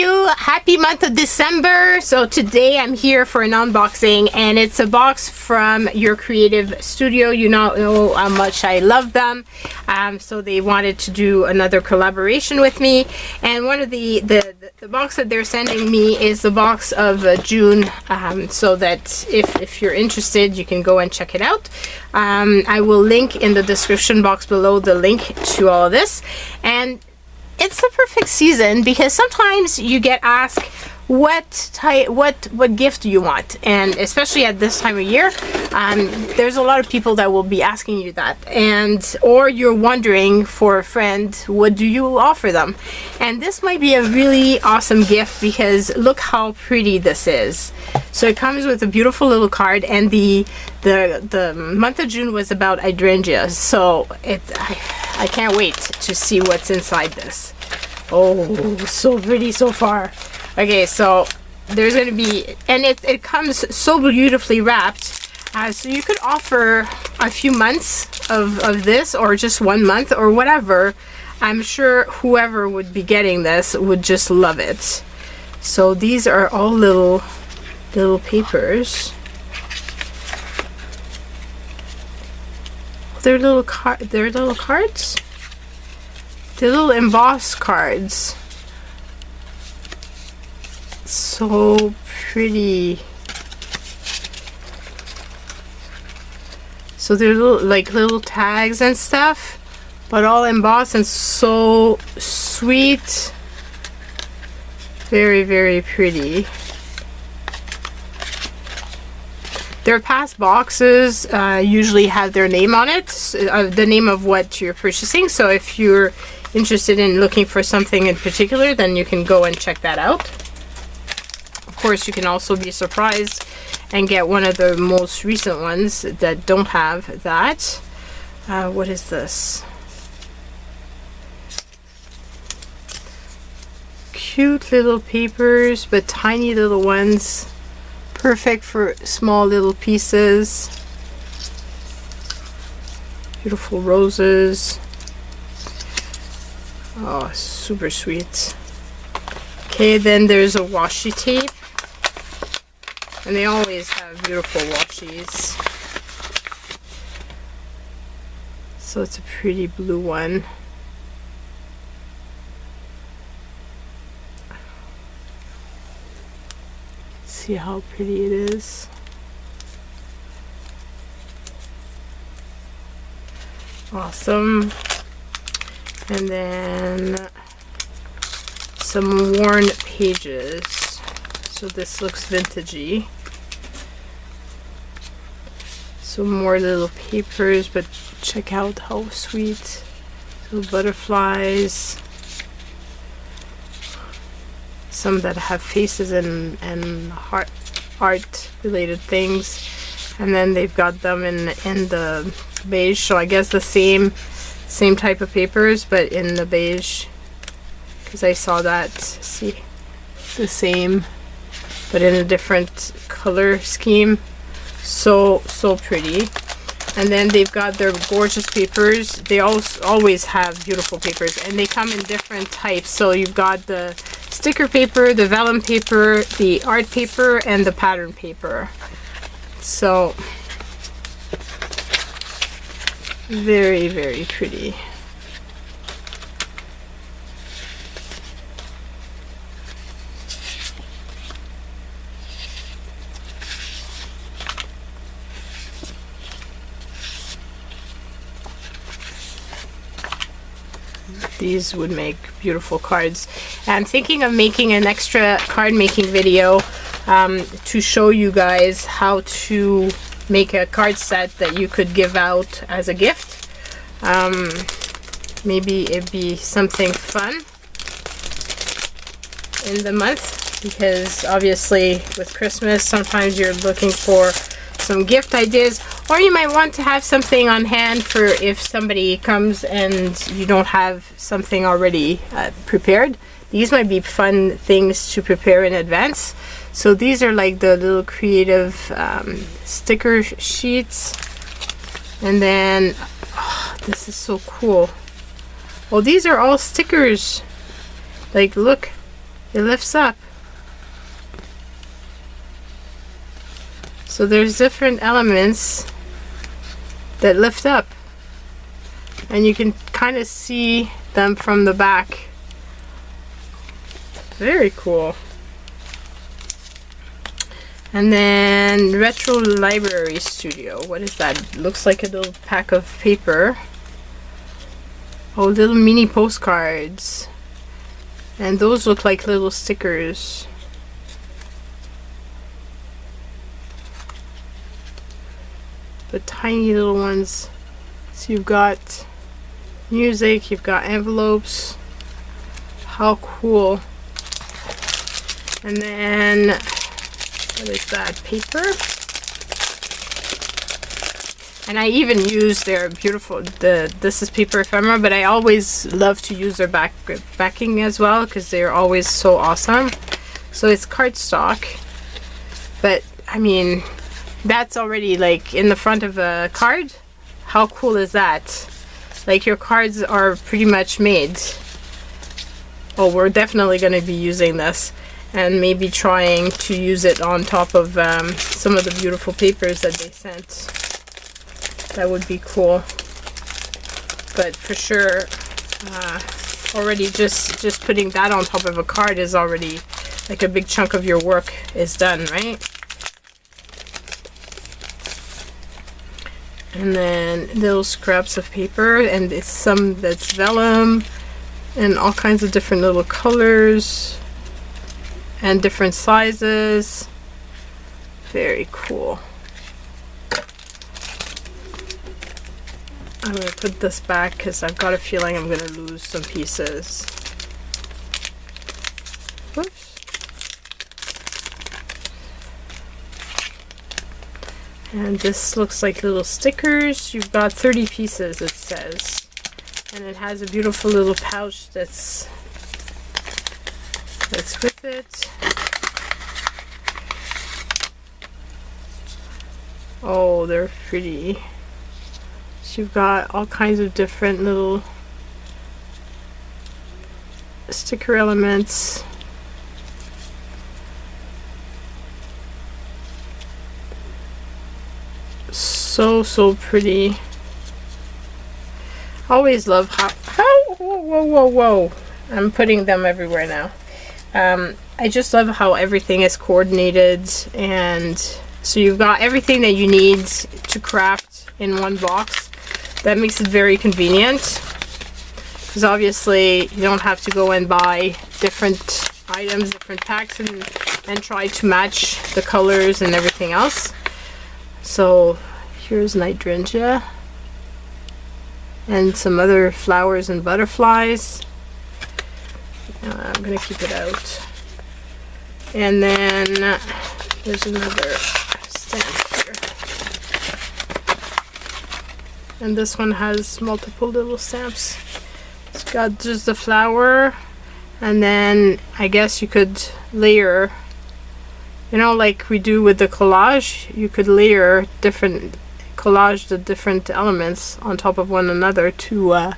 you. Happy month of December. So today I'm here for an unboxing, and it's a box from Your Creative Studio. You know how much I love them. So they wanted to do another collaboration with me, and one of the box that they're sending me is the box of June, so that if you're interested, you can go and check it out. I will link in the description box below the link to all of this. And it's the perfect season because sometimes you get asked what gift do you want, and especially at this time of year, there's a lot of people that will be asking you that, or you're wondering for a friend, what do you offer them? And this might be a really awesome gift because look how pretty this is. So it comes with a beautiful little card, and the month of June was about hydrangeas, so I can't wait to see what's inside this. Oh, so pretty so far. Okay, so there's going to be, and it comes so beautifully wrapped, so you could offer a few months of this, or just 1 month, or whatever. I'm sure whoever would be getting this would just love it. So these are all little papers. They're little cards. They're little embossed cards. So pretty. So they're little tags and stuff, but all embossed and so sweet. Very, very pretty. Their past boxes usually have their name on it, the name of what you're purchasing. So if you're interested in looking for something in particular, then you can go and check that out. Of course, you can also be surprised and get one of the most recent ones that don't have that. What is this? Cute little papers, but tiny little ones. Perfect for small little pieces. Beautiful roses. Oh, super sweet. Okay, then there's a washi tape. And they always have beautiful washies. So it's a pretty blue one. See how pretty it is. Awesome. And then some worn pages. So this looks vintagey. So more little papers, but check out how sweet. Little butterflies. Some that have faces and heart related things, and then they've got them in the beige. So I guess the same type of papers, but in the beige, because I saw that. See, the same, but in a different color scheme. So pretty. And then they've got their gorgeous papers. They always have beautiful papers, and they come in different types. So you've got the sticker paper, the vellum paper, the art paper, and the pattern paper. So very, very pretty. These would make beautiful cards. I'm thinking of making an extra card making video to show you guys how to make a card set that you could give out as a gift. Maybe it'd be something fun in the month, because obviously with Christmas sometimes you're looking for some gift ideas, or you might want to have something on hand for if somebody comes and you don't have something already prepared. These might be fun things to prepare in advance. So these are like the little creative sticker sheets. And then, oh, this is so cool. Well, these are all stickers. Like, look, it lifts up. So there's different elements that lift up, and you can kind of see them from the back. Very cool. And then Retro Library Studio. What is that? Looks like a little pack of paper. Oh, little mini postcards. And those look like little stickers. The tiny little ones. So you've got music, you've got envelopes. How cool. And then, what is that? Paper. And I even use their beautiful, this is paper ephemera, but I always love to use their backing as well, because they're always so awesome. So it's cardstock, but I mean, that's already like in the front of a card. How cool is that? Like, your cards are pretty much made. Oh, we're definitely going to be using this, and maybe trying to use it on top of some of the beautiful papers that they sent. That would be cool. But for sure, already just putting that on top of a card is already like a big chunk of your work is done, right? And then little scraps of paper, and it's some that's vellum, and all kinds of different little colors and different sizes. Very cool. I'm going to put this back because I've got a feeling I'm going to lose some pieces. Whoops. And this looks like little stickers. You've got 30 pieces, it says. And it has a beautiful little pouch that's with it. Oh, they're pretty. So you've got all kinds of different little sticker elements. So pretty. Always love how whoa. I'm putting them everywhere now. I just love how everything is coordinated, and so you've got everything that you need to craft in one box. That makes it very convenient, because obviously you don't have to go and buy different items, different packs, and try to match the colors and everything else. So here's an hydrangea and some other flowers and butterflies. I'm gonna keep it out. And then there's another stamp here, and this one has multiple little stamps. It's got just the flower, and then I guess you could layer, you know, like we do with the collage. You could layer different collage, the different elements on top of one another to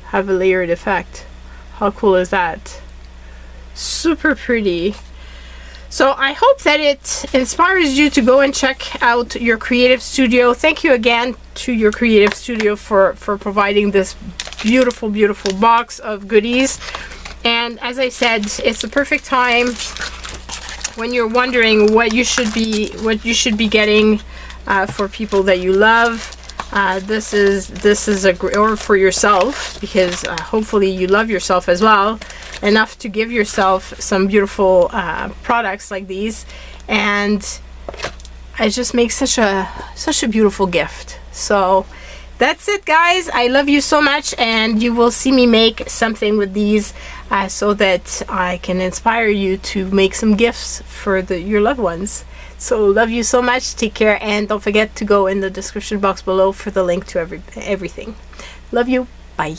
have a layered effect. How cool is that? Super pretty. So I hope that it inspires you to go and check out Your Creative Studio. Thank you again to Your Creative Studio for providing this beautiful box of goodies. And as I said, it's the perfect time when you're wondering what you should be getting for people that you love. This is a great, or for yourself, because hopefully you love yourself as well enough to give yourself some beautiful products like these, and it just makes such a beautiful gift. So that's it, guys. I love you so much, and you will see me make something with these so that I can inspire you to make some gifts for your loved ones. So love you so much. Take care, and don't forget to go in the description box below for the link to everything. Love you. Bye.